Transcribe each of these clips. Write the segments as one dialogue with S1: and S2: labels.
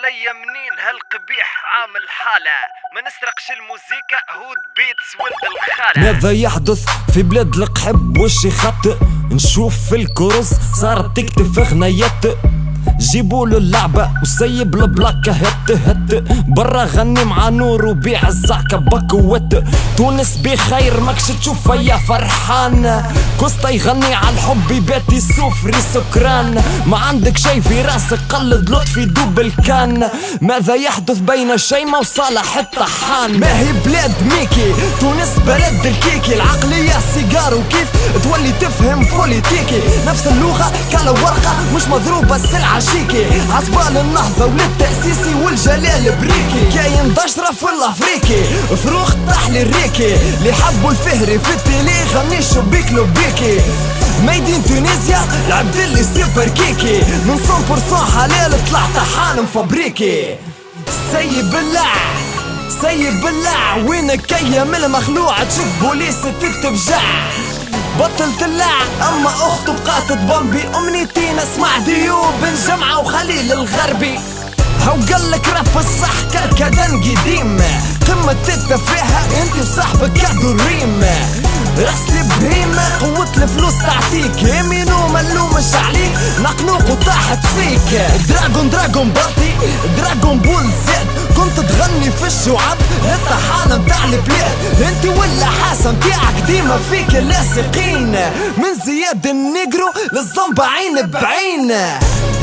S1: عليا منين هالقبيح عامل حالة، ما نسرقش الموسيقى هود بيتس ولد الخالة.
S2: ماذا يحدث في بلاد القحب وشي خط؟ نشوف في الكروز صارت تكتب اغنيات، جيبولو اللعبة وسيب البلاكة هت برا غني مع نور وبيع الزعكة بكوت. تونس بخير ماكش تشوفها يا فرحان، كوستا يغني على الحب يباتي سفري سكران. ما عندك شي في راسك قلد لطفي دوب الكان. ماذا يحدث بين شيمة وصالح الطحان؟ ما هي بلاد ميكي تونس بلد الكيكي، العقلية سيجار وكيف تولي تفهم بوليتيكي. نفس اللغة كالا ورقة مش مضروبة السلعة شيكي، عصبال النهضة وللتأسيسي والجلال بريكي. كاين دشرف والافريكي فروخ طحلي الريكي، اللي حبوا الفهري في التيلي غني شبيك لبيكي. ميدين تونيزيا العبد اللي سوبر كيكي، من 100% حلال طلع طحان فابريكي. سيب بالله وينك يا من المخلوع؟ تشوف بوليس تتفجع بطل تلع، اما اخته بقات تبمبي. امنيتي نسمع ديوب بن جمعة وخليل الغربي. هاو قالك راب الصح كركدن قديم، قمة التفاهة انت وصاحبك كادو الريم. رسل بهيمة قوة الفلوس تعطيك، يمين وملومش عليك نقنوق وطاحت فيك. دراغون بارتي دراغون بول زاد، كنت تغني في الشعب الطحانة متاع البلاد. انت ولا حاسة متاعك ديما فيك لاصقين، من زياد النيجرو للزنبة عين بعين.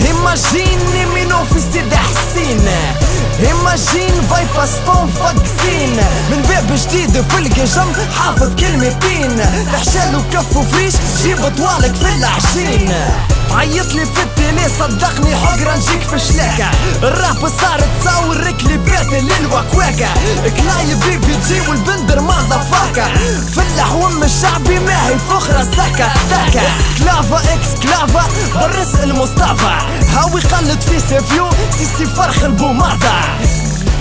S2: ايماجين مينو في سيد حسين، ايماجين فايبا ستون فاكسين. من باب جديد في القجم حافظ كلمتين، الحشال وكف وفريش جيب طوالك في العشين. عيطلي في التيلي صدقني حقرا نجيك في شلاكة، الراب صار تصور كليبات للوكواكة. كلاي بيبي جي والبندر ماذا فلح وام الشعبي ما هي فخرة سكا تاكا. كلافا اكس كلافا برس المصطفى، هاوي قلد في سيفيو سيسي فرخ البوماضة.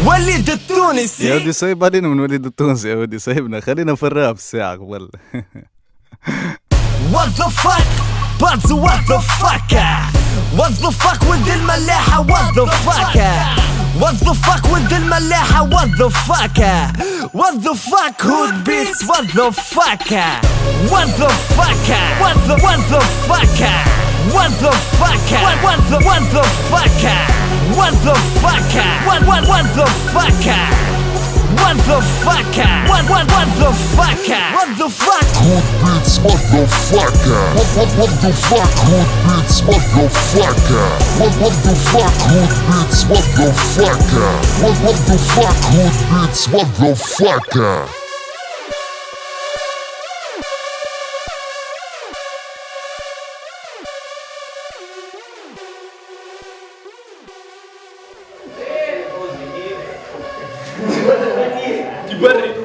S2: وليد التونسي
S3: يا ودي سايب علينا من وليد التونسي، يا ودي سايبنا خلينا في الراب الساعة قبل.
S2: What the fuck باتزو what the fuck what the fuck ولد الملاحة what the fuck what the fuck ولد الملاحة what the fuck what the fuck hood beats what the fuck what the fuck what the fuck what the fuck what the fuck what the fuck what the fuck what the fuck what the fuck the fuck what the fuck
S4: hood beats motherfucker what the fuck hood beats motherfucker what the fuck hood beats motherfucker what the fuck hood beats motherfucker.
S1: يبرد